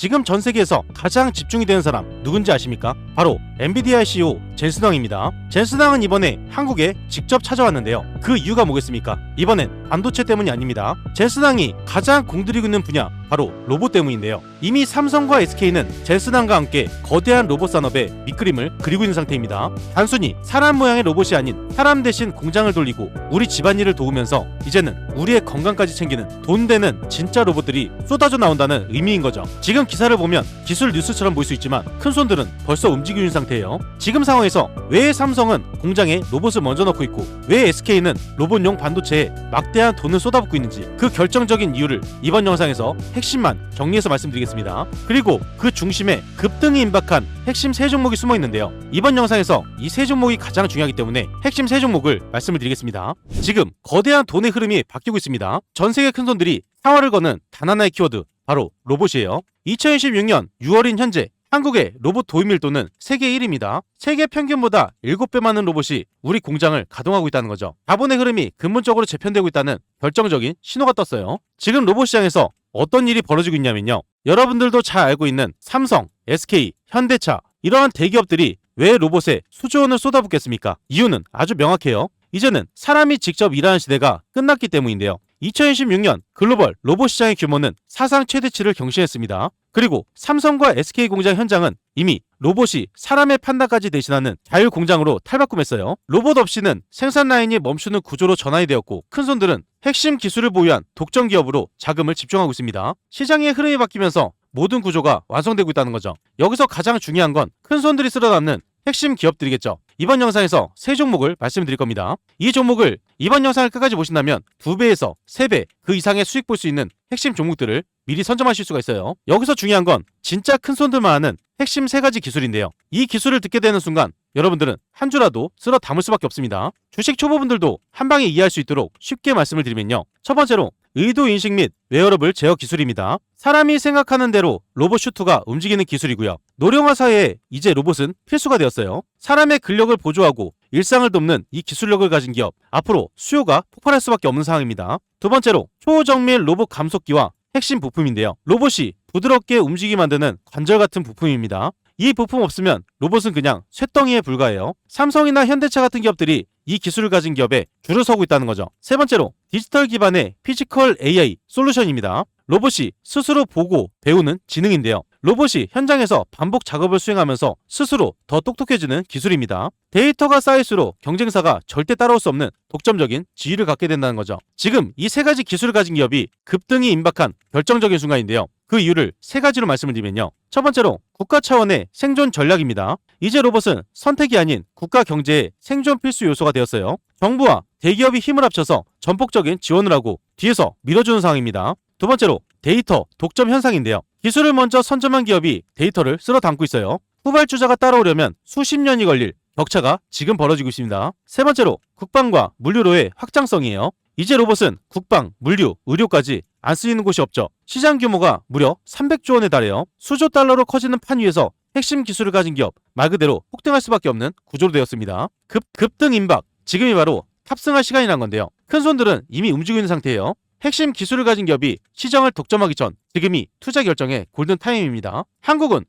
지금 전 세계에서 가장 집중이 되는 사람 누군지 아십니까? 바로 엔비디아 CEO 젠슨 황입니다. 젠슨 황은 이번에 한국에 직접 찾아왔는데요. 그 이유가 뭐겠습니까? 이번엔 반도체 때문이 아닙니다. 젠슨 황이 가장 공들이고 있는 분야 바로 로봇 때문인데요. 이미 삼성과 SK는 젠슨 황과 함께 거대한 로봇 산업의 밑그림을 그리고 있는 상태입니다. 단순히 사람 모양의 로봇이 아닌 사람 대신 공장을 돌리고 우리 집안일을 도우면서 이제는 우리의 건강까지 챙기는 돈 되는 진짜 로봇들이 쏟아져 나온다는 의미인 거죠. 지금 기사를 보면 기술 뉴스처럼 보일 수 있지만 큰손들은 벌써 움직이고 있는 상태예요. 지금 상황에서 왜 삼성은 공장에 로봇을 먼저 넣고 있고 왜 SK는 로봇용 반도체에 막대한 돈을 쏟아붓고 있는지 그 결정적인 이유를 이번 영상에서 핵심만 정리해서 말씀드리겠습니다. 그리고 그 중심에 급등이 임박한 핵심 세 종목이 숨어 있는데요. 이번 영상에서 이 세 종목이 가장 중요하기 때문에 핵심 세 종목을 말씀을 드리겠습니다. 지금 거대한 돈의 흐름이 바뀌고 있습니다. 전 세계 큰손들이 사활을 거는 단 하나의 키워드 바로 로봇이에요. 2026년 6월인 현재 한국의 로봇 도입 밀도는 세계 1위입니다. 세계 평균보다 7배 많은 로봇이 우리 공장을 가동하고 있다는 거죠. 자본의 흐름이 근본적으로 재편되고 있다는 결정적인 신호가 떴어요. 지금 로봇 시장에서 어떤 일이 벌어지고 있냐면요. 여러분들도 잘 알고 있는 삼성, SK, 현대차 이러한 대기업들이 왜 로봇에 수조 원을 쏟아붓겠습니까? 이유는 아주 명확해요. 이제는 사람이 직접 일하는 시대가 끝났기 때문인데요. 2026년 글로벌 로봇 시장의 규모는 사상 최대치를 경신했습니다. 그리고 삼성과 SK 공장 현장은 이미 로봇이 사람의 판단까지 대신하는 자율 공장으로 탈바꿈했어요. 로봇 없이는 생산 라인이 멈추는 구조로 전환이 되었고 큰손들은 핵심 기술을 보유한 독점 기업으로 자금을 집중하고 있습니다. 시장의 흐름이 바뀌면서 모든 구조가 완성되고 있다는 거죠. 여기서 가장 중요한 건 큰손들이 쓸어담는 핵심 기업들이겠죠. 이번 영상에서 세 종목을 말씀드릴 겁니다. 이 종목을 이번 영상을 끝까지 보신다면 2배에서 3배 그 이상의 수익 볼 수 있는 핵심 종목들을 미리 선점하실 수가 있어요. 여기서 중요한 건 진짜 큰손들만 아는 핵심 3가지 기술인데요. 이 기술을 듣게 되는 순간 여러분들은 한 주라도 쓸어 담을 수밖에 없습니다. 주식 초보분들도 한 방에 이해할 수 있도록 쉽게 말씀을 드리면요. 첫 번째로 의도 인식 및 웨어러블 제어 기술입니다. 사람이 생각하는 대로 로봇 슈트가 움직이는 기술이고요. 노령화 사회에 이제 로봇은 필수가 되었어요. 사람의 근력을 보조하고 일상을 돕는 이 기술력을 가진 기업, 앞으로 수요가 폭발할 수밖에 없는 상황입니다. 두 번째로 초정밀 로봇 감속기와 핵심 부품인데요. 로봇이 부드럽게 움직이게 만드는 관절 같은 부품입니다. 이 부품 없으면 로봇은 그냥 쇳덩이에 불과해요. 삼성이나 현대차 같은 기업들이 이 기술을 가진 기업에 줄을 서고 있다는 거죠. 세 번째로 디지털 기반의 피지컬 AI 솔루션입니다. 로봇이 스스로 보고 배우는 지능인데요. 로봇이 현장에서 반복 작업을 수행하면서 스스로 더 똑똑해지는 기술입니다. 데이터가 쌓일수록 경쟁사가 절대 따라올 수 없는 독점적인 지위를 갖게 된다는 거죠. 지금 이 3가지 기술을 가진 기업이 급등이 임박한 결정적인 순간인데요. 그 이유를 3가지로 말씀을 드리면요. 첫 번째로 국가 차원의 생존 전략입니다. 이제 로봇은 선택이 아닌 국가 경제의 생존 필수 요소가 되었어요. 정부와 대기업이 힘을 합쳐서 전폭적인 지원을 하고 뒤에서 밀어주는 상황입니다. 두 번째로 데이터 독점 현상인데요. 기술을 먼저 선점한 기업이 데이터를 쓸어 담고 있어요. 후발주자가 따라오려면 수십 년이 걸릴 격차가 지금 벌어지고 있습니다. 세 번째로 국방과 물류로의 확장성이에요. 이제 로봇은 국방, 물류, 의료까지 안 쓰이는 곳이 없죠. 시장 규모가 무려 300조 원에 달해요. 수조 달러로 커지는 판 위에서 핵심 기술을 가진 기업, 말 그대로 폭등할 수밖에 없는 구조로 되었습니다. 급등 임박, 지금이 바로 탑승할 시간이란 건데요. 큰손들은 이미 움직이고 있는 상태예요. 핵심 기술을 가진 기업이 시장을 독점하기 전 지금이 투자 결정의 골든 타임입니다. 한국은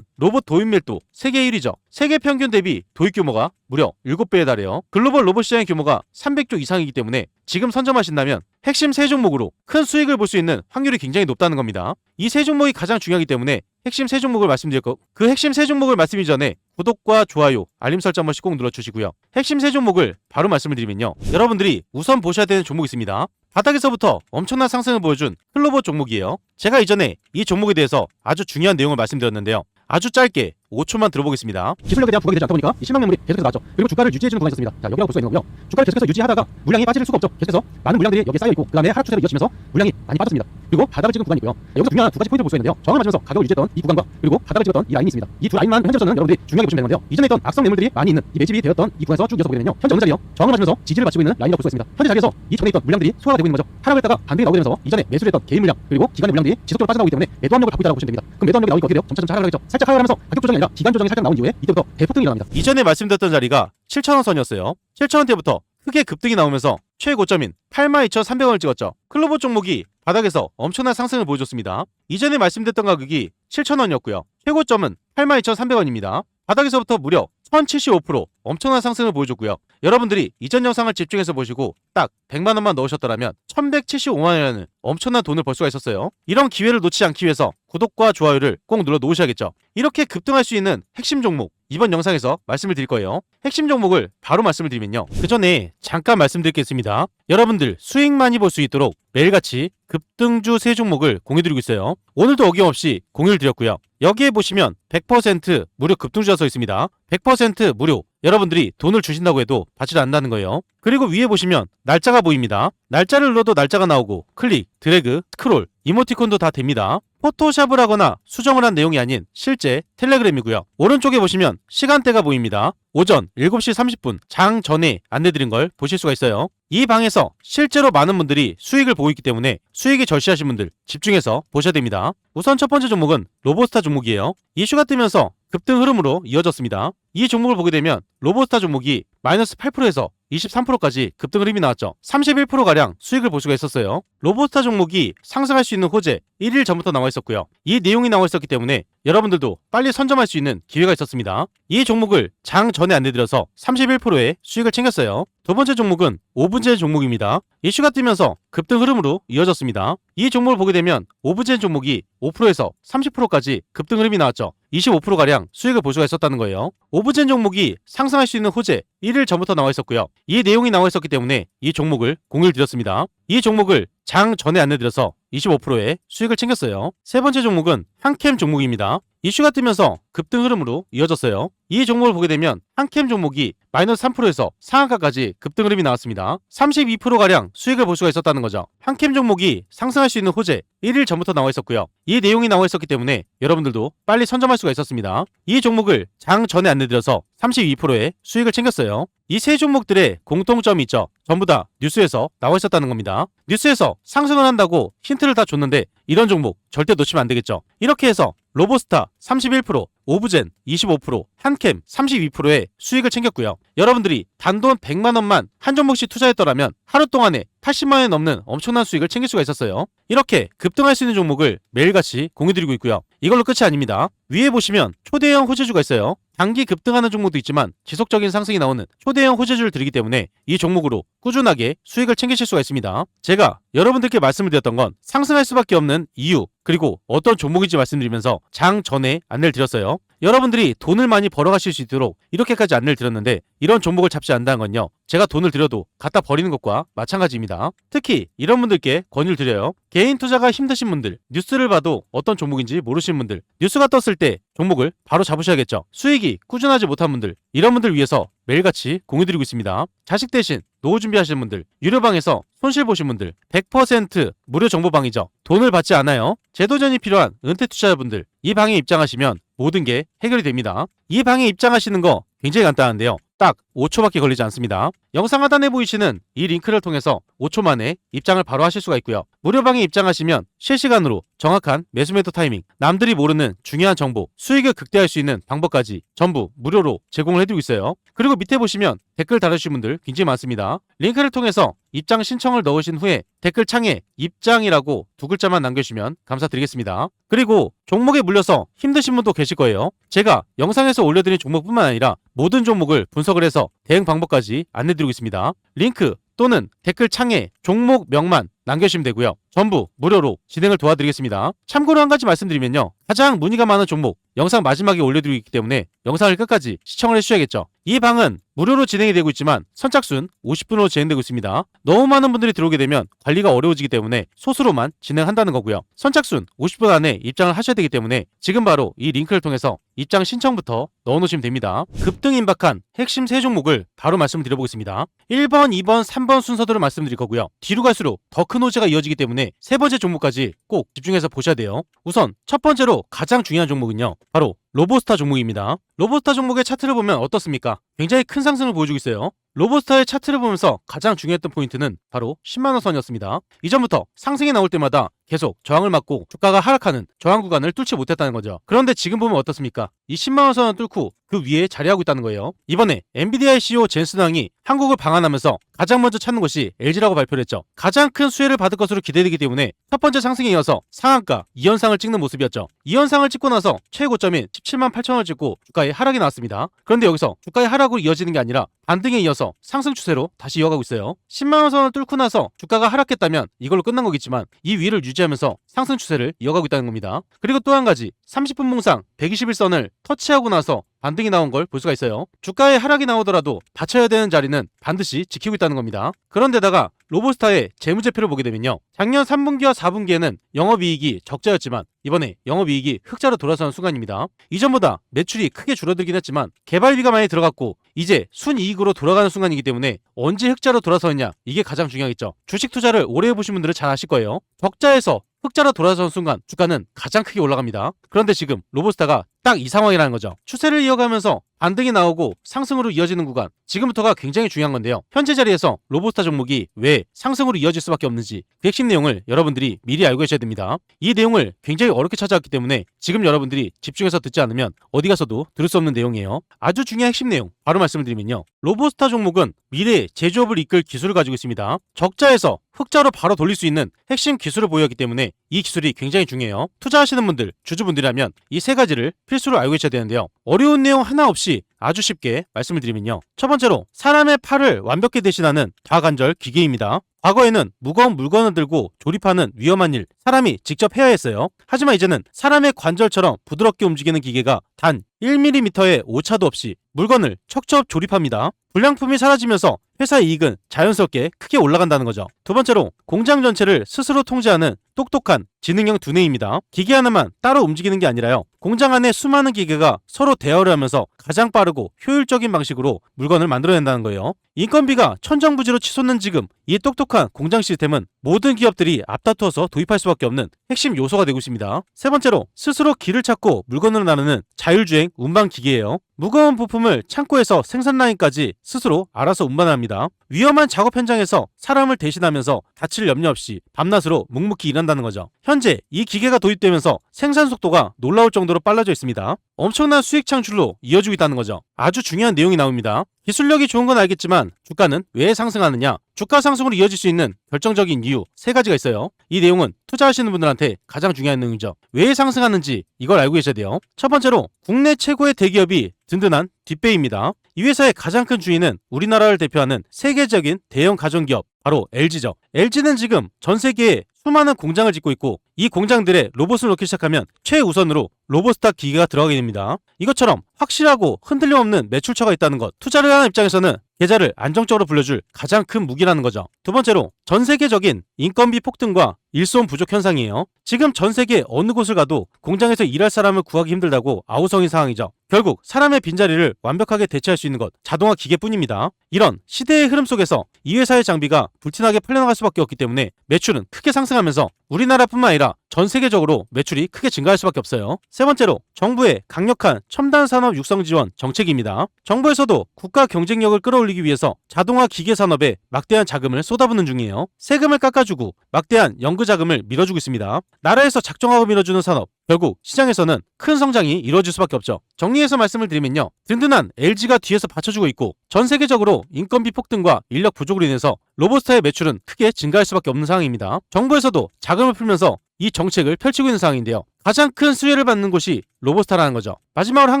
로봇 도입 밀도 세계 1위죠. 세계 평균 대비 도입 규모가 무려 7배에 달해요. 글로벌 로봇 시장의 규모가 300조 이상이기 때문에 지금 선점하신다면 핵심 세 종목으로 큰 수익을 볼 수 있는 확률이 굉장히 높다는 겁니다. 이 세 종목이 가장 중요하기 때문에 핵심 세 종목을 말씀드렸고 그 핵심 세 종목을 말씀드리기 전에 구독과 좋아요, 알림 설정 한 번씩 꼭 눌러주시고요. 핵심 세 종목을 바로 말씀을 드리면요. 여러분들이 우선 보셔야 되는 종목이 있습니다. 바닥에서부터 엄청난 상승을 보여준 클로버 종목이에요. 제가 이전에 이 종목에 대해서 아주 중요한 내용을 말씀드렸는데요. 아주 짧게 5초만 들어보겠습니다. 기술력에 대한 부각이 되지 않다 보니까 이 실망 매물이 계속해서 나왔죠. 그리고 주가를 유지해주는 구간이 있었습니다. 자, 여기라고 볼 수가 있는 거고요. 주가를 계속해서 유지하다가 물량이 빠질 수가 없죠. 계속해서 많은 물량들이 여기에 쌓여있고 그 다음에 하락 추세로 이어지면서 물량이 많이 빠졌습니다. 그리고 바닥을 찍은 구간이 있고요. 여기서 중요한 2가지 포인트를 볼 수가 있는데요. 저항을 맞으면서 가격을 유지했던 이 구간과 그리고 바닥을 찍었던 이 라인이 있습니다. 이 두 라인만 현재로서는 여러분들이 중요하게 보시면 되는 건데요. 이전에 있던 악성 매물들이 많이 있는 이 매집이 되었던 이 구간에서 쭉 이어서 보게 되면요. 현재 어느 자리요? 저항을 맞으면서 지지를 받치고 있는 라인이라고 볼 수가 있습니다. 현재 자리에서 이 전에 있던 물량들이 소화가 되고 있는 거죠. 하락을 했다가 반등이 나오게 되면서 이전에 매수를 했던 개인 물량 그리고 기관의 물량들이 지속적으로 빠져나오기 때문에 매도 압력을 받고 있다고 보시면 됩니다. 그럼 매도 압력이 나오니까 어떻게 돼요? 점차 하락을 하겠죠. 살짝 하락을 하면서 가격 조정이 아니라 기간 조정이 살짝 나온 이후에 이때부터 대폭등이 일어납니다. 이전에 말씀드렸던 자리가 7,000원 선이었어요. 7,000원대부터 크게 급등이 나오면서 최고점인 82,300원을 찍었죠. 클로버 종목이 바닥에서 엄청난 상승을 보여줬습니다. 이전에 말씀드렸던 가격이 7,000원이었고요. 최고점은 82,300원입니다. 바닥에서부터 무려 1075% 엄청난 상승을 보여줬고요. 여러분들이 이전 영상을 집중해서 보시고 딱 100만원만 넣으셨더라면 1175만원이라는 엄청난 돈을 벌 수가 있었어요. 이런 기회를 놓치지 않기 위해서 구독과 좋아요를 꼭 눌러 놓으셔야겠죠. 이렇게 급등할 수 있는 핵심 종목 이번 영상에서 말씀을 드릴 거예요. 핵심 종목을 바로 말씀을 드리면요. 그 전에 잠깐 말씀드리겠습니다. 여러분들 수익 많이 볼 수 있도록 매일같이 급등주 3종목을 공유드리고 있어요. 오늘도 어김없이 공유를 드렸고요. 여기에 보시면 100% 무료 급등주가 써 있습니다. 100% 무료. 여러분들이 돈을 주신다고 해도 받지 않는다는 거예요. 그리고 위에 보시면 날짜가 보입니다. 날짜를 눌러도 날짜가 나오고 클릭, 드래그, 스크롤, 이모티콘도 다 됩니다. 포토샵을 하거나 수정을 한 내용이 아닌 실제 텔레그램이고요. 오른쪽에 보시면 시간대가 보입니다. 오전 7시 30분 장 전에 안내드린 걸 보실 수가 있어요. 이 방에서 실제로 많은 분들이 수익을 보고 있기 때문에 수익이 절실하신 분들 집중해서 보셔야 됩니다. 우선 첫 번째 종목은 로보스타 종목이에요. 이슈가 뜨면서 급등 흐름으로 이어졌습니다. 이 종목을 보게 되면 로보스타 종목이 마이너스 8%에서 23%까지 급등 흐름이 나왔죠. 31%가량 수익을 볼 수가 있었어요. 로보스타 종목이 상승할 수 있는 호재 1일 전부터 나와 있었고요. 이 내용이 나와 있었기 때문에 여러분들도 빨리 선점할 수 있는 기회가 있었습니다. 이 종목을 장 전에 안내드려서 31%의 수익을 챙겼어요. 두 번째 종목은 5분제 종목입니다. 이슈가 뜨면서 급등 흐름으로 이어졌습니다. 이 종목을 보게 되면 5분제 종목이 5%에서 30%까지 급등 흐름이 나왔죠. 25%가량 수익을 볼 수가 있었다는 거예요. 5분제 종목이 상승할 수 있는 호재 1일 전부터 나와 있었고요. 이 내용이 나와 있었기 때문에 이 종목을 공유를 드렸습니다. 이 종목을 장 전에 안내드려서 25%의 수익을 챙겼어요. 세 번째 종목은 한캠 종목입니다. 이슈가 뜨면서 급등 흐름으로 이어졌어요. 이 종목을 보게 되면 한캠 종목이 마이너스 3%에서 상한가까지 급등 흐름이 나왔습니다. 32%가량 수익을 볼 수가 있었다는 거죠. 한캠 종목이 상승할 수 있는 호재 1일 전부터 나와 있었고요. 이 내용이 나와 있었기 때문에 여러분들도 빨리 선점할 수가 있었습니다. 이 종목을 장 전에 안내드려서 32%의 수익을 챙겼어요. 이 세 종목들의 공통점이 있죠. 전부 다 뉴스에서 나와 있었다는 겁니다. 뉴스에서 상승을 한다고 힌트를 다 줬는데 이런 종목 절대 놓치면 안 되겠죠. 이렇게 해서 로보스타 31%, 오브젠 25%, 한캠 32%의 수익을 챙겼고요. 여러분들이 단돈 100만원만 한 종목씩 투자했더라면 하루 동안에 80만원이 넘는 엄청난 수익을 챙길 수가 있었어요. 이렇게 급등할 수 있는 종목을 매일같이 공유드리고 있고요. 이걸로 끝이 아닙니다. 위에 보시면 초대형 호재주가 있어요. 단기 급등하는 종목도 있지만 지속적인 상승이 나오는 초대형 호재주를 드리기 때문에 이 종목으로 꾸준하게 수익을 챙기실 수가 있습니다. 제가 여러분들께 말씀을 드렸던 건 상승할 수밖에 없는 이유 그리고 어떤 종목인지 말씀드리면서 장 전에 안내를 드렸어요. 여러분들이 돈을 많이 벌어가실 수 있도록 이렇게까지 안내를 드렸는데 이런 종목을 잡지 않는다는 건요. 제가 돈을 들여도 갖다 버리는 것과 마찬가지입니다. 특히 이런 분들께 권유를 드려요. 개인 투자가 힘드신 분들, 뉴스를 봐도 어떤 종목인지 모르시는 분들, 뉴스가 떴을 때 종목을 바로 잡으셔야겠죠. 수익이 꾸준하지 못한 분들, 이런 분들 위해서 매일같이 공유드리고 있습니다. 자식 대신 노후 준비하시는 분들, 유료방에서 손실 보신 분들 100% 무료 정보방이죠. 돈을 받지 않아요. 재도전이 필요한 은퇴 투자자분들 이 방에 입장하시면 모든 게 해결이 됩니다. 이 방에 입장하시는 거 굉장히 간단한데요. 딱 5초밖에 걸리지 않습니다. 영상 하단에 보이시는 이 링크를 통해서 5초 만에 입장을 바로 하실 수가 있고요. 무료방에 입장하시면 실시간으로 정확한 매수 매도 타이밍, 남들이 모르는 중요한 정보, 수익을 극대화할 수 있는 방법까지 전부 무료로 제공을 해드리고 있어요. 그리고 밑에 보시면 댓글 달아주신 분들 굉장히 많습니다. 링크를 통해서 입장 신청을 넣으신 후에 댓글 창에 입장이라고 2글자만 남겨주시면 감사드리겠습니다. 그리고 종목에 물려서 힘드신 분도 계실 거예요. 제가 영상에서 올려드린 종목뿐만 아니라 모든 종목을 분석을 해서 대응 방법까지 안내드리고 있습니다. 링크 또는 댓글 창에 종목명만 남겨주시면 되고요. 전부 무료로 진행을 도와드리겠습니다. 참고로 한 가지 말씀드리면요. 가장 문의가 많은 종목 영상 마지막에 올려드리고 있기 때문에 영상을 끝까지 시청을 해주셔야겠죠. 이 방은 무료로 진행이 되고 있지만 선착순 50분으로 진행되고 있습니다. 너무 많은 분들이 들어오게 되면 관리가 어려워지기 때문에 소수로만 진행한다는 거고요. 선착순 50분 안에 입장을 하셔야 되기 때문에 지금 바로 이 링크를 통해서 입장 신청부터 넣어놓으시면 됩니다. 급등 임박한 핵심 3종목을 바로 말씀드려보겠습니다. 1번, 2번, 3번 순서대로 말씀드릴 거고요. 뒤로 갈수록 더 큰 호재가 이어지기 때문에 세 번째 종목까지 꼭 집중해서 보셔야 돼요. 우선 첫 번째로 가장 중요한 종목은요. 바로 로보스타 종목입니다. 로보스타 종목의 차트를 보면 어떻습니까? 굉장히 큰 상승을 보여주고 있어요. 로보스타의 차트를 보면서 가장 중요했던 포인트는 바로 10만원 선이었습니다. 이전부터 상승이 나올 때마다 계속 저항을 맞고 주가가 하락하는 저항 구간을 뚫지 못했다는 거죠. 그런데 지금 보면 어떻습니까? 이 10만원 선을 뚫고 그 위에 자리하고 있다는 거예요. 이번에 엔비디아의 CEO 젠슨 황이 한국을 방한하면서 가장 먼저 찾는 것이 LG라고 발표를 했죠. 가장 큰 수혜를 받을 것으로 기대되기 때문에 첫 번째 상승에 이어서 상한가 2연상을 찍는 모습이었죠. 2연상을 찍고 나서 최고점인 17만 8천원을 찍고 주가에 하락이 나왔습니다. 그런데 여기서 주가의 하락으로 이어지는 게 아니라 반등에 이어서 상승 추세로 다시 이어가고 있어요. 10만원 선을 뚫고 나서 주가가 하락했다면 이걸로 끝난 거겠지만 이 위를 유지하면서 상승 추세를 이어가고 있다는 겁니다. 그리고 또 한 가지 30분 몽상 121선을 터치하고 나서 반등이 나온 걸 볼 수가 있어요. 주가에 하락이 나오더라도 받쳐야 되는 자리는 반드시 지키고 있다는 겁니다. 그런데다가 로보스타의 재무제표를 보게 되면요. 작년 3분기와 4분기에는 영업이익이 적자였지만 이번에 영업이익이 흑자로 돌아서는 순간입니다. 이전보다 매출이 크게 줄어들긴 했지만 개발비가 많이 들어갔고 이제 순이익으로 돌아가는 순간이기 때문에 언제 흑자로 돌아서느냐 이게 가장 중요하겠죠. 주식 투자를 오래 해보신 분들은 잘 아실 거예요. 적자에서 흑자로 돌아서는 순간 주가는 가장 크게 올라갑니다. 그런데 지금 로보스타가 딱 이 상황이라는 거죠. 추세를 이어가면서 반등이 나오고 상승으로 이어지는 구간, 지금부터가 굉장히 중요한 건데요. 현재 자리에서 로보스타 종목이 왜 상승으로 이어질 수밖에 없는지 그 핵심 내용을 여러분들이 미리 알고 계셔야 됩니다. 이 내용을 굉장히 어렵게 찾아왔기 때문에 지금 여러분들이 집중해서 듣지 않으면 어디 가서도 들을 수 없는 내용이에요. 아주 중요한 핵심 내용 바로 말씀을 드리면요. 로보스타 종목은 미래의 제조업을 이끌 기술을 가지고 있습니다. 적자에서 흑자로 바로 돌릴 수 있는 핵심 기술을 보유하기 때문에 이 기술이 굉장히 중요해요. 투자하시는 분들, 주주분들이라면 이 세 가지를 필수로 알고 계셔야 되는데요. 어려운 내용 하나 없이 아주 쉽게 말씀을 드리면요. 첫 번째로 사람의 팔을 완벽히 대신하는 다관절 기계입니다. 과거에는 무거운 물건을 들고 조립하는 위험한 일, 사람이 직접 해야 했어요. 하지만 이제는 사람의 관절처럼 부드럽게 움직이는 기계가 단 1mm의 오차도 없이 물건을 척척 조립합니다. 불량품이 사라지면서 회사 이익은 자연스럽게 크게 올라간다는 거죠. 두 번째로 공장 전체를 스스로 통제하는 똑똑한 지능형 두뇌입니다. 기계 하나만 따로 움직이는 게 아니라요. 공장 안에 수많은 기계가 서로 대화를 하면서 가장 빠르고 효율적인 방식으로 물건을 만들어낸다는 거예요. 인건비가 천정부지로 치솟는 지금 이 똑똑한 공장 시스템은 모든 기업들이 앞다투어서 도입할 수밖에 없는 핵심 요소가 되고 있습니다. 세 번째로 스스로 길을 찾고 물건을 나누는 자율주행 운반 기계예요. 무거운 부품을 창고에서 생산 라인까지 스스로 알아서 운반을 합니다. 위험한 작업 현장에서 사람을 대신하면서 다칠 염려 없이 밤낮으로 묵묵히 일한다는 거죠. 현재 이 기계가 도입되면서 생산 속도가 놀라울 정도로 빨라져 있습니다. 엄청난 수익 창출로 이어지고 있다는 거죠. 아주 중요한 내용이 나옵니다. 기술력이 좋은 건 알겠지만 주가는 왜 상승하느냐? 주가 상승으로 이어질 수 있는 결정적인 이유 세 가지가 있어요. 이 내용은 투자하시는 분들한테 가장 중요한 내용이죠. 왜 상승하는지 이걸 알고 계셔야 돼요. 첫 번째로 국내 최고의 대기업이 든든한 뒷배입니다. 이 회사의 가장 큰 주인은 우리나라를 대표하는 세계적인 대형 가전기업 바로 LG죠. LG는 지금 전 세계에 수많은 공장을 짓고 있고 이 공장들에 로봇을 넣기 시작하면 최우선으로 로보스타 기계가 들어가게 됩니다. 이것처럼 확실하고 흔들림 없는 매출처가 있다는 것, 투자를 하는 입장에서는 계좌를 안정적으로 불려줄 가장 큰 무기라는 거죠. 두 번째로 전 세계적인 인건비 폭등과 일손 부족 현상이에요. 지금 전 세계 어느 곳을 가도 공장에서 일할 사람을 구하기 힘들다고 아우성인 상황이죠. 결국 사람의 빈자리를 완벽하게 대체할 수 있는 것 자동화 기계뿐입니다. 이런 시대의 흐름 속에서 이 회사의 장비가 불티나게 팔려나갈 수밖에 없기 때문에 매출은 크게 상승하면서 우리나라뿐만 아니라 전 세계적으로 매출이 크게 증가할 수밖에 없어요. 세 번째로 정부의 강력한 첨단 산업 육성 지원 정책입니다. 정부에서도 국가 경쟁력을 끌어올리기 위해서 자동화 기계 산업에 막대한 자금을 쏟아붓는 중이에요. 세금을 깎아주고 막대한 연구 자금을 밀어주고 있습니다. 나라에서 작정하고 밀어주는 산업, 결국 시장에서는 큰 성장이 이루어질 수밖에 없죠. 정리해서 말씀을 드리면요. 든든한 LG가 뒤에서 받쳐주고 있고 전 세계적으로 인건비 폭등과 인력 부족으로 인해서 로보스타의 매출은 크게 증가할 수밖에 없는 상황입니다. 정부에서도 자금을 풀면서 이 정책을 펼치고 있는 상황인데요. 가장 큰 수혜를 받는 곳이 로보스타라는 거죠. 마지막으로 한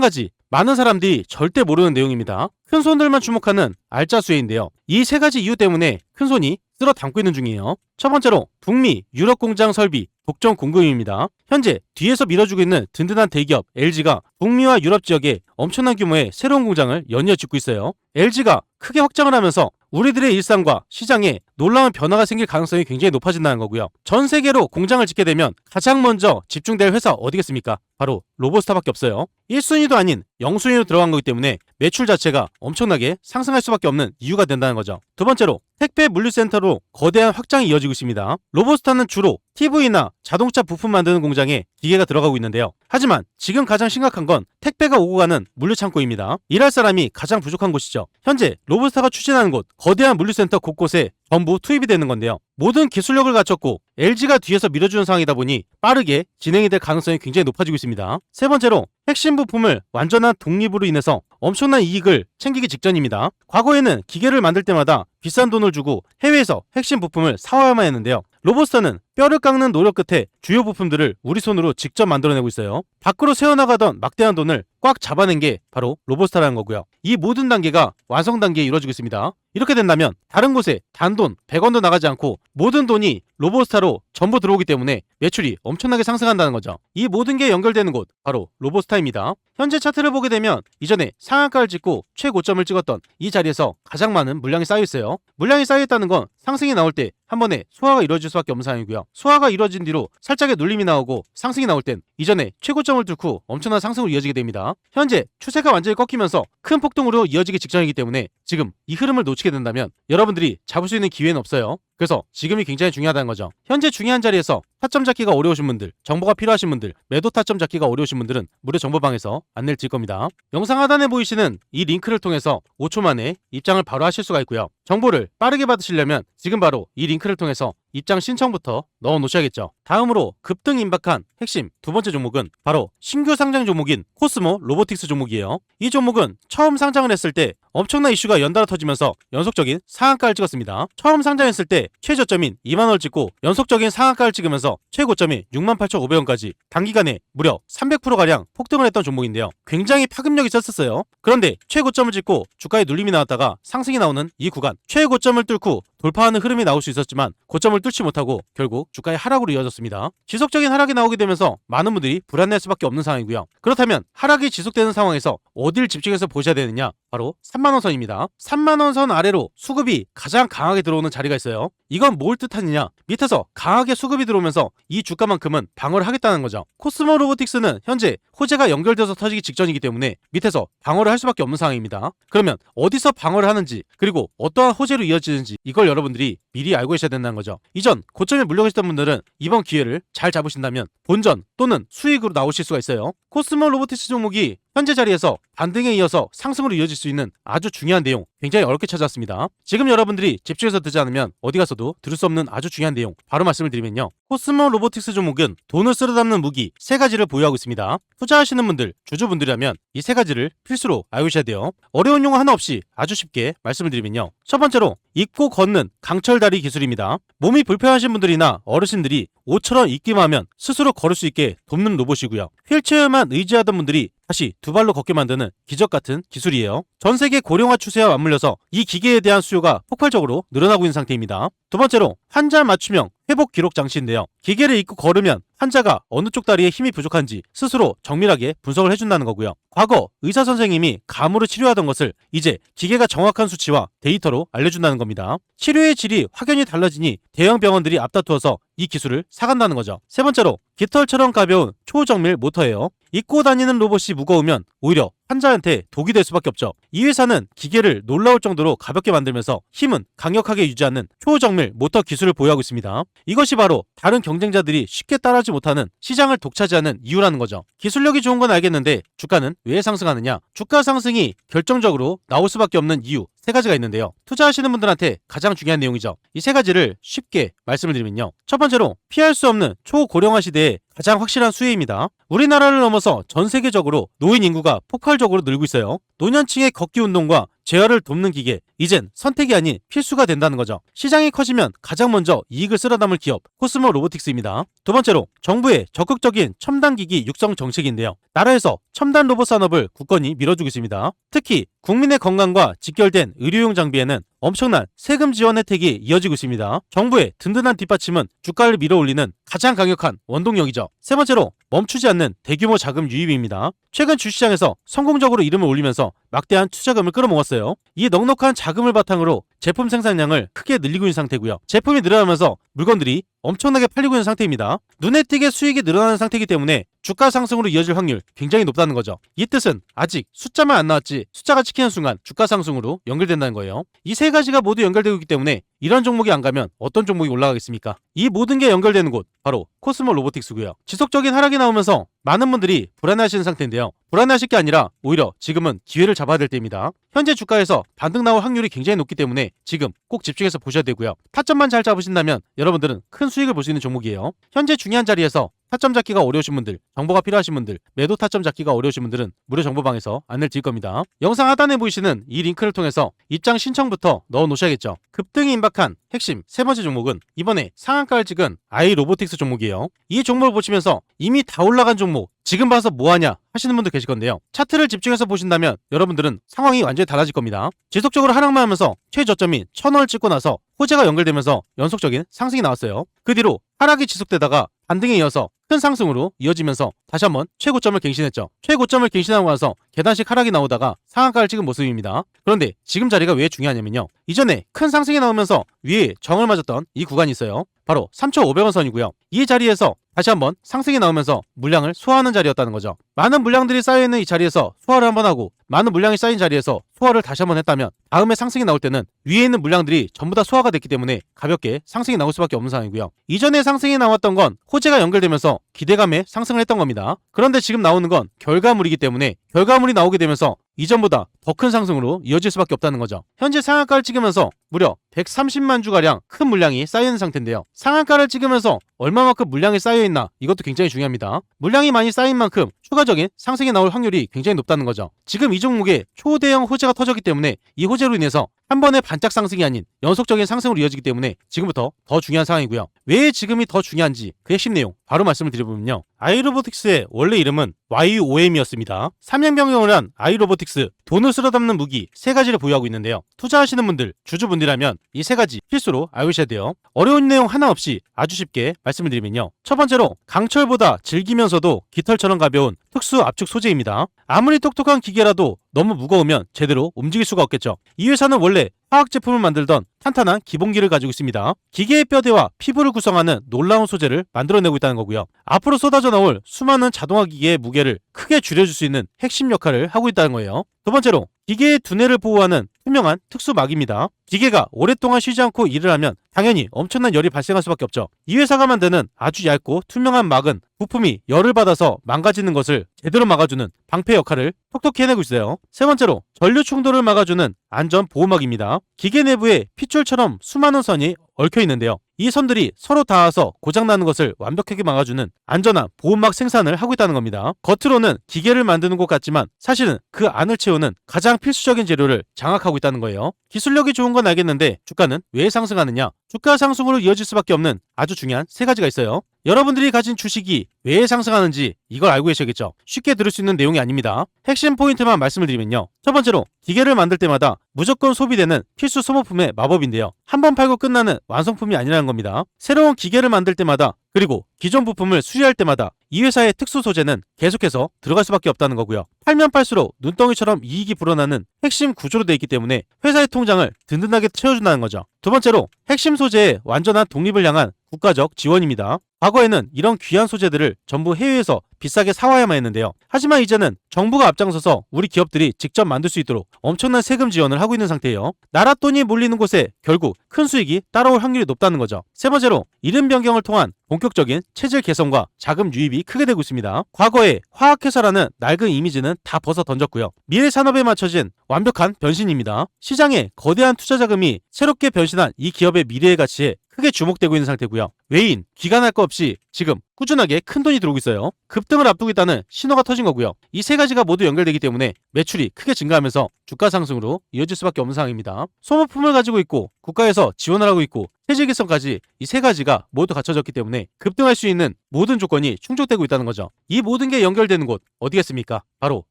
가지, 많은 사람들이 절대 모르는 내용입니다. 큰 손들만 주목하는 알짜 수혜인데요. 이 세 가지 이유 때문에 큰 손이 쓸어 담고 있는 중이에요. 첫 번째로 북미 유럽 공장 설비 독점 공급입니다. 현재 뒤에서 밀어주고 있는 든든한 대기업 LG가 북미와 유럽 지역에 엄청난 규모의 새로운 공장을 연이어 짓고 있어요. LG가 크게 확장을 하면서 우리들의 일상과 시장에 놀라운 변화가 생길 가능성이 굉장히 높아진다는 거고요. 전 세계로 공장을 짓게 되면 가장 먼저 집중될 회사 어디겠습니까? 바로 로보스타밖에 없어요. 1순위도 아닌 0순위로 들어간 거기 때문에 매출 자체가 엄청나게 상승할 수밖에 없는 이유가 된다는 거죠. 두 번째로 택배 물류센터로 거대한 확장이 이어지고 있습니다. 로보스타는 주로 TV나 자동차 부품 만드는 공장에 기계가 들어가고 있는데요. 하지만 지금 가장 심각한 건 택배가 오고 가는 물류창고입니다. 일할 사람이 가장 부족한 곳이죠. 현재 로보스타가 추진하는 곳 거대한 물류센터 곳곳에 전부 투입이 되는 건데요. 모든 기술력을 갖췄고 LG가 뒤에서 밀어주는 상황이다 보니 빠르게 진행이 될 가능성이 굉장히 높아지고 있습니다. 세 번째로 핵심 부품을 완전한 독립으로 인해서 엄청난 이익을 챙기기 직전입니다. 과거에는 기계를 만들 때마다 비싼 돈을 주고 해외에서 핵심 부품을 사와야만 했는데요. 로보스타는 뼈를 깎는 노력 끝에 주요 부품들을 우리 손으로 직접 만들어내고 있어요. 밖으로 새어나가던 막대한 돈을 꽉 잡아낸 게 바로 로보스타라는 거고요. 이 모든 단계가 완성 단계에 이루어지고 있습니다. 이렇게 된다면 다른 곳에 단돈 100원도 나가지 않고 모든 돈이 로보스타로 전부 들어오기 때문에 매출이 엄청나게 상승한다는 거죠. 이 모든 게 연결되는 곳 바로 로보스타입니다. 현재 차트를 보게 되면 이전에 상한가를 찍고 최고점을 찍었던 이 자리에서 가장 많은 물량이 쌓여 있어요. 물량이 쌓여 있다는 건 상승이 나올 때 한 번에 소화가 이루어질 수밖에 없는 상황이고요. 소화가 이루어진 뒤로 살짝의 눌림이 나오고 상승이 나올 땐 이전에 최고점을 뚫고 엄청난 상승으로 이어지게 됩니다. 현재 추세가 완전히 꺾이면서 큰 폭등으로 이어지기 직전이기 때문에 지금 이 흐름을 놓치게 된다면 여러분들이 잡을 수 있는 기회는 없어요. 그래서 지금이 굉장히 중요하다는 거죠. 현재 중요한 자리에서 타점 잡기가 어려우신 분들, 정보가 필요하신 분들, 매도 타점 잡기가 어려우신 분들은 무료 정보방에서 안내를 드릴 겁니다. 영상 하단에 보이시는 이 링크를 통해서 5초 만에 입장을 바로 하실 수가 있고요. 정보를 빠르게 받으시려면 지금 바로 이 링크를 통해서 입장 신청부터 넣어 놓으셔야겠죠. 다음으로 급등 임박한 핵심 두 번째 종목은 바로 신규 상장 종목인 코스모 로보틱스 종목이에요. 이 종목은 처음 상장을 했을 때 엄청난 이슈가 연달아 터지면서 연속적인 상한가를 찍었습니다. 처음 상장했을 때 최저점인 2만원을 찍고 연속적인 상한가를 찍으면서 최고점이 68,500원까지 단기간에 무려 300%가량 폭등을 했던 종목인데요. 굉장히 파급력이 셌었어요. 그런데 최고점을 찍고 주가에 눌림이 나왔다가 상승이 나오는 이 구간 최고점을 뚫고 돌파하는 흐름이 나올 수 있었지만 고점을 뚫지 못하고 결국 주가의 하락으로 이어졌습니다. 지속적인 하락이 나오게 되면서 많은 분들이 불안해할 수밖에 없는 상황이고요. 그렇다면 하락이 지속되는 상황에서 어딜 집중해서 보셔야 되느냐? 바로 3만원선입니다. 3만원선 아래로 수급이 가장 강하게 들어오는 자리가 있어요. 이건 뭘 뜻하느냐? 밑에서 강하게 수급이 들어오면서 이 주가만큼은 방어를 하겠다는 거죠. 코스모 로보틱스는 현재 호재가 연결돼서 터지기 직전이기 때문에 밑에서 방어를 할 수밖에 없는 상황입니다. 그러면 어디서 방어를 하는지 그리고 어떠한 호재로 이어지는지 이걸 여러분들이 미리 알고 계셔야 된다는 거죠. 이전 고점에 물려 계셨던 분들은 이번 기회를 잘 잡으신다면 본전 또는 수익으로 나오실 수가 있어요. 코스모 로보틱스 종목이 현재 자리에서 반등에 이어서 상승으로 이어질 수 있는 아주 중요한 내용 굉장히 어렵게 찾아왔습니다. 지금 여러분들이 집중해서 듣지 않으면 어디 가서도 들을 수 없는 아주 중요한 내용 바로 말씀을 드리면요. 코스모 로보틱스 종목은 돈을 쓸어 담는 무기 세 가지를 보유하고 있습니다. 투자하시는 분들, 주주분들이라면 이 세 가지를 필수로 알고 계셔야 돼요. 어려운 용어 하나 없이 아주 쉽게 말씀을 드리면요. 첫 번째로 입고 걷는 강철다리 기술입니다. 몸이 불편하신 분들이나 어르신들이 옷처럼 입기만 하면 스스로 걸을 수 있게 돕는 로봇이고요. 휠체어만 의지하던 분들이 다시 두 발로 걷게 만드는 기적 같은 기술이에요. 전 세계 고령화 추세와 맞물려서 이 기계에 대한 수요가 폭발적으로 늘어나고 있는 상태입니다. 두 번째로 환자 맞춤형 회복 기록 장치인데요. 기계를 입고 걸으면 환자가 어느 쪽 다리에 힘이 부족한지 스스로 정밀하게 분석을 해준다는 거고요. 과거 의사 선생님이 감으로 치료하던 것을 이제 기계가 정확한 수치와 데이터로 알려준다는 겁니다. 치료의 질이 확연히 달라지니 대형 병원들이 앞다투어서 이 기술을 사간다는 거죠. 세 번째로 깃털처럼 가벼운 초정밀 모터예요. 입고 다니는 로봇이 무거우면 오히려 환자한테 독이 될 수밖에 없죠. 이 회사는 기계를 놀라울 정도로 가볍게 만들면서 힘은 강력하게 유지하는 초정밀 모터 기술을 보유하고 있습니다. 이것이 바로 다른 경쟁자들이 쉽게 따라하지 못하는 시장을 독차지하는 이유라는 거죠. 기술력이 좋은 건 알겠는데 주가는 왜 상승하느냐? 주가 상승이 결정적으로 나올 수밖에 없는 이유 세 가지가 있는데요. 투자하시는 분들한테 가장 중요한 내용이죠. 이 세 가지를 쉽게 말씀을 드리면요. 첫 번째로 피할 수 없는 초고령화 시대의 가장 확실한 수혜입니다. 우리나라를 넘어서 전 세계적으로 노인 인구가 폭발적으로 늘고 있어요. 노년층의 걷기 운동과 재활을 돕는 기계, 이젠 선택이 아닌 필수가 된다는 거죠. 시장이 커지면 가장 먼저 이익을 쓸어 담을 기업, 코스모 로보틱스입니다. 두 번째로 정부의 적극적인 첨단 기기 육성 정책인데요. 나라에서 첨단 로봇 산업을 굳건히 밀어주고 있습니다. 특히 국민의 건강과 직결된 의료용 장비에는 엄청난 세금 지원 혜택이 이어지고 있습니다. 정부의 든든한 뒷받침은 주가를 밀어올리는 가장 강력한 원동력이죠. 세 번째로 멈추지 않는 대규모 자금 유입입니다. 최근 주시장에서 성공적으로 이름을 올리면서 막대한 투자금을 끌어모았어요. 이 넉넉한 자금을 바탕으로 제품 생산량을 크게 늘리고 있는 상태고요. 제품이 늘어나면서 물건들이 엄청나게 팔리고 있는 상태입니다. 눈에 띄게 수익이 늘어나는 상태이기 때문에 주가 상승으로 이어질 확률 굉장히 높다는 거죠. 이 뜻은 아직 숫자만 안 나왔지 숫자가 찍히는 순간 주가 상승으로 연결된다는 거예요. 이 세 가지가 모두 연결되고 있기 때문에 이런 종목이 안 가면 어떤 종목이 올라가겠습니까? 이 모든 게 연결되는 곳 바로 코스모 로보틱스고요. 지속적인 하락이 나오면서 많은 분들이 불안해하시는 상태인데요. 불안해하실 게 아니라 오히려 지금은 기회를 잡아야 될 때입니다. 현재 주가에서 반등 나올 확률이 굉장히 높기 때문에 지금 꼭 집중해서 보셔야 되고요. 타점만 잘 잡으신다면 여러분들은 큰 수익을 볼 수 있는 종목이에요. 현재 중요한 자리에서 타점 잡기가 어려우신 분들, 정보가 필요하신 분들, 매도 타점 잡기가 어려우신 분들은 무료 정보방에서 안내를 드릴 겁니다. 영상 하단에 보이시는 이 링크를 통해서 입장 신청부터 넣어 놓으셔야겠죠. 급등이 임박한 핵심 세 번째 종목은 이번에 상한가를 찍은 아이로보틱스 종목이에요. 이 종목을 보시면서 이미 다 올라간 종목 지금 봐서 뭐하냐 하시는 분도 계실 건데요. 차트를 집중해서 보신다면 여러분들은 상황이 완전히 달라질 겁니다. 지속적으로 하락만 하면서 최저점인 1000원을 찍고 나서 호재가 연결되면서 연속적인 상승이 나왔어요. 그 뒤로 하락이 지속되다가 반등에 이어서 큰 상승으로 이어지면서 다시 한번 최고점을 갱신했죠. 최고점을 갱신하고 나서 계단식 하락이 나오다가 상한가를 찍은 모습입니다. 그런데 지금 자리가 왜 중요하냐면요. 이전에 큰 상승이 나오면서 위에 정을 맞았던 이 구간이 있어요. 바로 3,500원 선이고요. 이 자리에서 다시 한번 상승이 나오면서 물량을 소화하는 자리였다는 거죠. 많은 물량들이 쌓여있는 이 자리에서 소화를 한번 하고 많은 물량이 쌓인 자리에서 소화를 다시 한번 했다면 다음에 상승이 나올 때는 위에 있는 물량들이 전부 다 소화가 됐기 때문에 가볍게 상승이 나올 수밖에 없는 상황이고요. 이전에 상승이 나왔던 건 호재가 연결되면서 기대감에 상승을 했던 겁니다. 그런데 지금 나오는 건 결과물이기 때문에 결과물이 나오게 되면서 이전보다 더 큰 상승으로 이어질 수밖에 없다는 거죠. 현재 상한가를 찍으면서 무려 130만 주가량 큰 물량이 쌓여있는 상태인데요. 상한가를 찍으면서 얼마만큼 물량이 쌓여있나 이것도 굉장히 중요합니다. 물량이 많이 쌓인 만큼 추가적인 상승이 나올 확률이 굉장히 높다는 거죠. 지금 이 종목에 초대형 호재가 터졌기 때문에 이 호재로 인해서 한 번의 반짝 상승이 아닌 연속적인 상승으로 이어지기 때문에 지금부터 더 중요한 상황이고요. 왜 지금이 더 중요한지 그 핵심 내용 바로 말씀을 드려보면요. 아이로보틱스의 원래 이름은 YOM이었습니다. 3년 변경을 한 아이로보틱스, 돈을 쓸어 담는 무기 세 가지를 보유하고 있는데요. 투자하시는 분들, 주주분들이라면 이 세 가지 필수로 알고 계셔야 돼요. 어려운 내용 하나 없이 아주 쉽게 말씀을 드리면요. 첫 번째로 강철보다 질기면서도 깃털처럼 가벼운 특수 압축 소재입니다. 아무리 똑똑한 기계라도 너무 무거우면 제대로 움직일 수가 없겠죠. 이 회사는 원래 화학 제품을 만들던 탄탄한 기본기를 가지고 있습니다. 기계의 뼈대와 피부를 구성하는 놀라운 소재를 만들어내고 있다는 거고요. 앞으로 쏟아져 나올 수많은 자동화 기계의 무게를 크게 줄여줄 수 있는 핵심 역할을 하고 있다는 거예요. 두 번째로 기계의 두뇌를 보호하는 투명한 특수막입니다. 기계가 오랫동안 쉬지 않고 일을 하면 당연히 엄청난 열이 발생할 수밖에 없죠. 이 회사가 만드는 아주 얇고 투명한 막은 부품이 열을 받아서 망가지는 것을 제대로 막아주는 방패 역할을 톡톡히 해내고 있어요. 세 번째로 전류 충돌을 막아주는 안전 보호막입니다. 기계 내부에 핏줄처럼 수많은 선이 얽혀 있는데요. 이 선들이 서로 닿아서 고장나는 것을 완벽하게 막아주는 안전한 보호막 생산을 하고 있다는 겁니다. 겉으로는 기계를 만드는 것 같지만 사실은 그 안을 채우는 가장 필수적인 재료를 장악하고 있다는 거예요. 기술력이 좋은 건 알겠는데 주가는 왜 상승하느냐? 주가 상승으로 이어질 수밖에 없는 아주 중요한 세 가지가 있어요. 여러분들이 가진 주식이 왜 상승하는지 이걸 알고 계셔야겠죠. 쉽게 들을 수 있는 내용이 아닙니다. 핵심 포인트만 말씀을 드리면요. 첫 번째로 기계를 만들 때마다 무조건 소비되는 필수 소모품의 마법인데요. 한 번 팔고 끝나는 완성품이 아니라는 겁니다. 새로운 기계를 만들 때마다 그리고 기존 부품을 수리할 때마다 이 회사의 특수 소재는 계속해서 들어갈 수밖에 없다는 거고요. 팔면 팔수록 눈덩이처럼 이익이 불어나는 핵심 구조로 되어 있기 때문에 회사의 통장을 든든하게 채워준다는 거죠. 두 번째로 핵심 소재의 완전한 독립을 향한 국가적 지원입니다. 과거에는 이런 귀한 소재들을 전부 해외에서 비싸게 사와야만 했는데요. 하지만 이제는 정부가 앞장서서 우리 기업들이 직접 만들 수 있도록 엄청난 세금 지원을 하고 있는 상태예요. 나라 돈이 몰리는 곳에 결국 큰 수익이 따라올 확률이 높다는 거죠. 세 번째로 이름 변경을 통한 본격적인 체질 개선과 자금 유입이 크게 되고 있습니다. 과거에 화학회사라는 낡은 이미지는 다 벗어 던졌고요. 미래 산업에 맞춰진 완벽한 변신입니다. 시장에 거대한 투자 자금이 새롭게 변신한 이 기업의 미래의 가치에 크게 주목되고 있는 상태고요. 외인, 기관할 거 없이 지금 꾸준하게 큰 돈이 들어오고 있어요. 급등을 앞두고 있다는 신호가 터진 거고요. 이 세 가지가 모두 연결되기 때문에 매출이 크게 증가하면서 주가 상승으로 이어질 수밖에 없는 상황입니다. 소모품을 가지고 있고 국가에서 지원을 하고 있고 체질 개선까지 이 세 가지가 모두 갖춰졌기 때문에 급등할 수 있는 모든 조건이 충족되고 있다는 거죠. 이 모든 게 연결되는 곳 어디겠습니까? 바로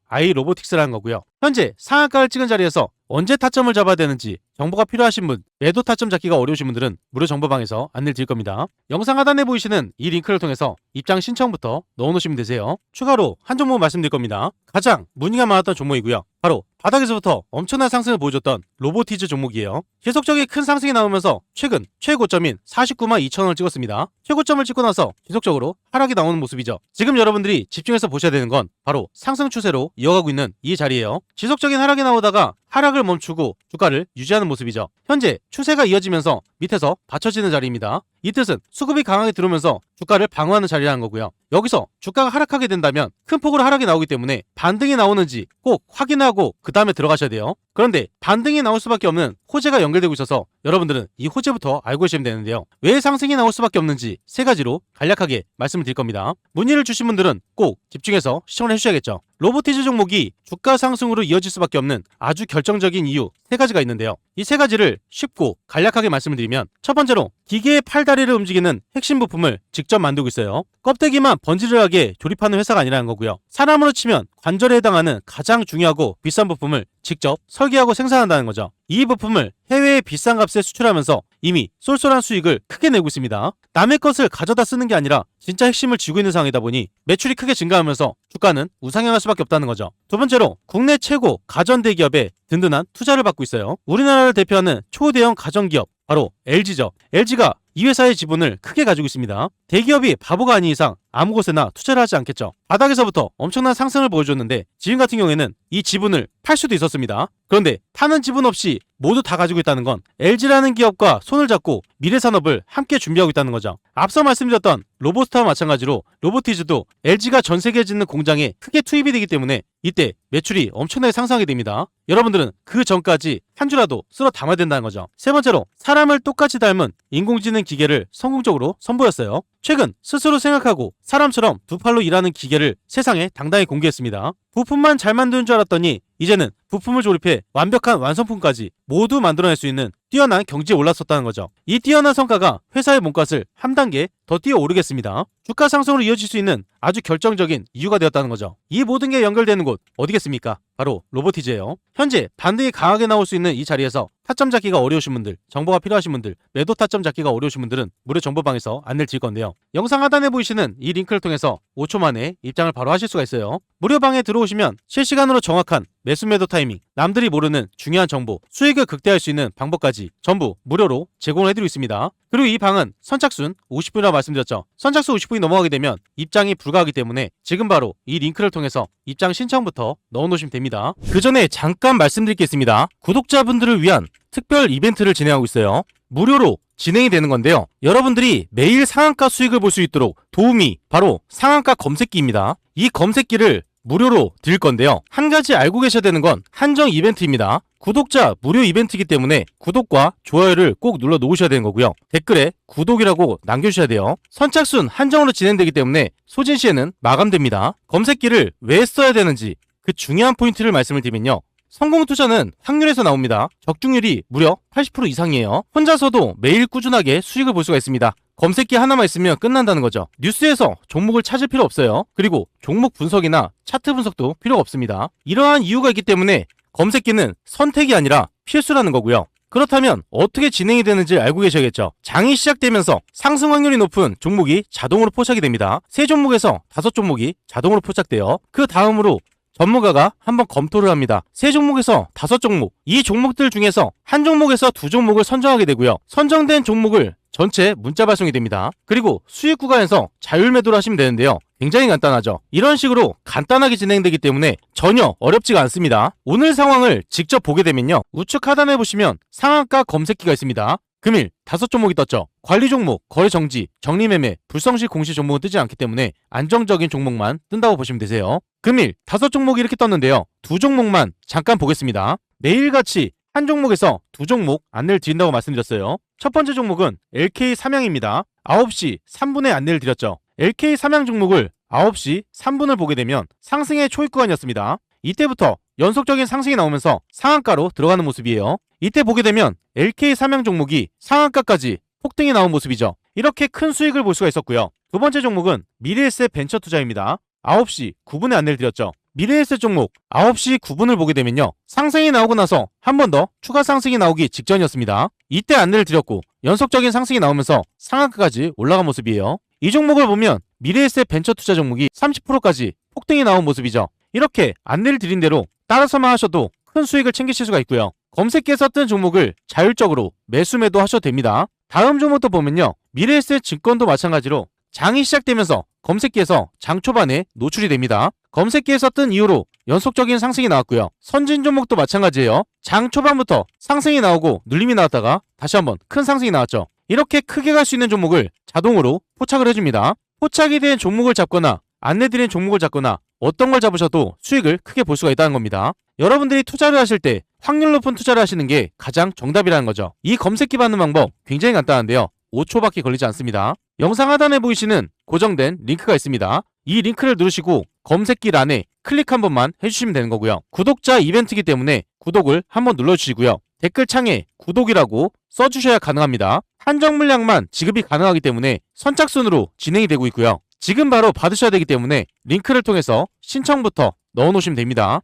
아이로보틱스라는 거고요. 현재 상한가를 찍은 자리에서 언제 타점을 잡아야 되는지 정보가 필요하신 분, 매도 타점 잡기가 어려우신 분들은 무료 정보방에서 안내를 드릴 겁니다. 영상 하단에 보이시는 이 링크를 통해서 입장 신청부터 넣어놓으시면 되세요. 추가로 한 종목 말씀드릴 겁니다. 가장 문의가 많았던 종목이고요. 바로 바닥에서부터 엄청난 상승을 보여줬던 로보티즈 종목이에요. 계속적인 큰 상승이 나오면서 최근 최고점인 49만 2천원을 찍었습니다. 최고점을 찍고 나서 지속적으로 하락이 나오는 모습이죠. 지금 여러분들이 집중해서 보셔야 되는 건 바로 상승 추세로 이어가고 있는 이 자리예요. 지속적인 하락이 나오다가 하락을 멈추고 주가를 유지하는 모습이죠. 현재 추세가 이어지면서 밑에서 받쳐지는 자리입니다. 이 뜻은 수급이 강하게 들어오면서 주가를 방어하는 자리라는 거고요. 여기서 주가가 하락하게 된다면 큰 폭으로 하락이 나오기 때문에 반등이 나오는지 꼭 확인하고 그 다음에 들어가셔야 돼요. 그런데 반등이 나올 수밖에 없는 호재가 연결되고 있어서 여러분들은 이 호재부터 알고 계시면 되는데요. 왜 상승이 나올 수밖에 없는지 세 가지로 간략하게 말씀을 드릴 겁니다. 문의를 주신 분들은 꼭 집중해서 시청을 해주셔야겠죠. 로보티즈 종목이 주가 상승으로 이어질 수밖에 없는 아주 결정적인 이유 세 가지가 있는데요. 이 세 가지를 쉽고 간략하게 말씀을 드리면 첫 번째로 기계의 팔다리를 움직이는 핵심 부품을 직접 만들고 있어요. 껍데기만 번지르르하게 조립하는 회사가 아니라는 거고요. 사람으로 치면 관절에 해당하는 가장 중요하고 비싼 부품을 직접 설계하고 생산한다는 거죠. 이 부품을 해외에 비싼 값에 수출하면서 이미 쏠쏠한 수익을 크게 내고 있습니다. 남의 것을 가져다 쓰는 게 아니라 진짜 핵심을 쥐고 있는 상황이다 보니 매출이 크게 증가하면서 주가는 우상향할 수밖에 없다는 거죠. 두 번째로 국내 최고 가전대기업의 든든한 투자를 받고 있어요. 우리나라를 대표하는 초대형 가전기업 바로 LG죠. LG가 이 회사의 지분을 크게 가지고 있습니다. 대기업이 바보가 아닌 이상 아무 곳에나 투자를 하지 않겠죠. 바닥에서부터 엄청난 상승을 보여줬는데 지금 같은 경우에는 이 지분을 팔 수도 있었습니다. 그런데 파는 지분 없이 모두 다 가지고 있다는 건 LG라는 기업과 손을 잡고 미래 산업을 함께 준비하고 있다는 거죠. 앞서 말씀드렸던 로보스타와 마찬가지로 로보티즈도 LG가 전 세계에 짓는 공장에 크게 투입이 되기 때문에 이때 매출이 엄청나게 상승하게 됩니다. 여러분들은 그 전까지 한 주라도 쓸어 담아야 된다는 거죠. 세 번째로 사람을 똑같이 닮은 인공지능 기계를 성공적으로 선보였어요. 최근 스스로 생각하고 사람처럼 두 팔로 일하는 기계를 세상에 당당히 공개했습니다. 부품만 잘 만드는 줄 알았더니 이제는 부품을 조립해 완벽한 완성품까지 모두 만들어낼 수 있는 뛰어난 경지에 올랐었다는 거죠. 이 뛰어난 성과가 회사의 몸값을 한 단계 더 뛰어오르겠습니다. 주가 상승으로 이어질 수 있는 아주 결정적인 이유가 되었다는 거죠. 이 모든 게 연결되는 곳 어디겠습니까? 바로 로보티즈예요. 현재 반등이 강하게 나올 수 있는 이 자리에서 타점 잡기가 어려우신 분들, 정보가 필요하신 분들, 매도 타점 잡기가 어려우신 분들은 무료 정보방에서 안내를 드릴 건데요. 영상 하단에 보이시는 이 링크를 통해서 5초 만에 입장을 바로 하실 수가 있어요. 무료 방에 들어오시면 실시간으로 정확한 매수 매도 타이밍, 남들이 모르는 중요한 정보, 수익을 극대화할 수 있는 방법까지 전부 무료로 제공을 해드리고 있습니다. 그리고 이 방은 선착순 50분이라고 말씀드렸죠. 선착순 50분이 넘어가게 되면 입장이 불가하기 때문에 지금 바로 이 링크를 통해서 입장 신청부터 넣어놓으시면 됩니다. 그 전에 잠깐 말씀드릴 게 있습니다. 구독자분들을 위한 특별 이벤트를 진행하고 있어요. 무료로 진행이 되는 건데요. 여러분들이 매일 상한가 수익을 볼 수 있도록 도움이 바로 상한가 검색기입니다. 이 검색기를 무료로 드릴 건데요. 한 가지 알고 계셔야 되는 건 한정 이벤트입니다. 구독자 무료 이벤트이기 때문에 구독과 좋아요를 꼭 눌러 놓으셔야 되는 거고요. 댓글에 구독이라고 남겨주셔야 돼요. 선착순 한정으로 진행되기 때문에 소진 시에는 마감됩니다. 검색기를 왜 써야 되는지 그 중요한 포인트를 말씀을 드리면요. 성공 투자는 확률에서 나옵니다. 적중률이 무려 80% 이상이에요. 혼자서도 매일 꾸준하게 수익을 볼 수가 있습니다. 검색기 하나만 있으면 끝난다는 거죠. 뉴스에서 종목을 찾을 필요 없어요. 그리고 종목 분석이나 차트 분석도 필요가 없습니다. 이러한 이유가 있기 때문에 검색기는 선택이 아니라 필수라는 거고요. 그렇다면 어떻게 진행이 되는지 알고 계셔야겠죠. 장이 시작되면서 상승 확률이 높은 종목이 자동으로 포착이 됩니다. 3종목에서 5종목이 자동으로 포착돼요. 그 다음으로 전문가가 한번 검토를 합니다. 3종목에서 5종목, 이 종목들 중에서 한 종목에서 2종목을 선정하게 되고요. 선정된 종목을 전체 문자 발송이 됩니다. 그리고 수익 구간에서 자율 매도를 하시면 되는데요. 굉장히 간단하죠. 이런 식으로 간단하게 진행되기 때문에 전혀 어렵지가 않습니다. 오늘 상황을 직접 보게 되면요. 우측 하단에 보시면 상한가 검색기가 있습니다. 금일 5종목이 떴죠. 관리 종목, 거래 정지, 정리매매, 불성실 공시 종목은 뜨지 않기 때문에 안정적인 종목만 뜬다고 보시면 되세요. 금일 5종목이 이렇게 떴는데요. 2종목만 잠깐 보겠습니다. 매일같이 한 종목에서 2종목 안내를 드린다고 말씀드렸어요. 첫 번째 종목은 LK 삼양입니다. 9시 3분에 안내를 드렸죠. LK 삼양 종목을 9시 3분을 보게 되면 상승의 초입 구간이었습니다. 이때부터 연속적인 상승이 나오면서 상한가로 들어가는 모습이에요. 이때 보게 되면 LK 삼양 종목이 상한가까지 폭등이 나온 모습이죠. 이렇게 큰 수익을 볼 수가 있었고요. 두 번째 종목은 미래에셋 벤처 투자입니다. 9시 9분에 안내를 드렸죠. 미래에셋 종목 9시 9분을 보게 되면요. 상승이 나오고 나서 한 번 더 추가 상승이 나오기 직전이었습니다. 이때 안내를 드렸고 연속적인 상승이 나오면서 상한가까지 올라간 모습이에요. 이 종목을 보면 미래에셋 벤처 투자 종목이 30%까지 폭등이 나온 모습이죠. 이렇게 안내를 드린 대로 따라서만 하셔도 큰 수익을 챙기실 수가 있고요. 검색기에서 뜬 종목을 자율적으로 매수 매도 하셔도 됩니다. 다음 종목도 보면요. 미래에셋 증권도 마찬가지로 장이 시작되면서 검색기에서 장 초반에 노출이 됩니다. 검색기에서 뜬 이후로 연속적인 상승이 나왔고요. 선진 종목도 마찬가지예요. 장 초반부터 상승이 나오고 눌림이 나왔다가 다시 한번 큰 상승이 나왔죠. 이렇게 크게 갈 수 있는 종목을 자동으로 포착을 해줍니다. 포착이 된 종목을 잡거나 안내드린 종목을 잡거나 어떤 걸 잡으셔도 수익을 크게 볼 수가 있다는 겁니다. 여러분들이 투자를 하실 때 확률 높은 투자를 하시는 게 가장 정답이라는 거죠. 이 검색기 받는 방법 굉장히 간단한데요. 5초밖에 걸리지 않습니다. 영상 하단에 보이시는 고정된 링크가 있습니다. 이 링크를 누르시고 검색기 란에 클릭 한 번만 해주시면 되는 거고요. 구독자 이벤트이기 때문에 구독을 한번 눌러주시고요. 댓글창에 구독이라고 써주셔야 가능합니다. 한정 물량만 지급이 가능하기 때문에 선착순으로 진행이 되고 있고요. 지금 바로 받으셔야 되기 때문에 링크를 통해서 신청부터 넣어놓으시면 됩니다.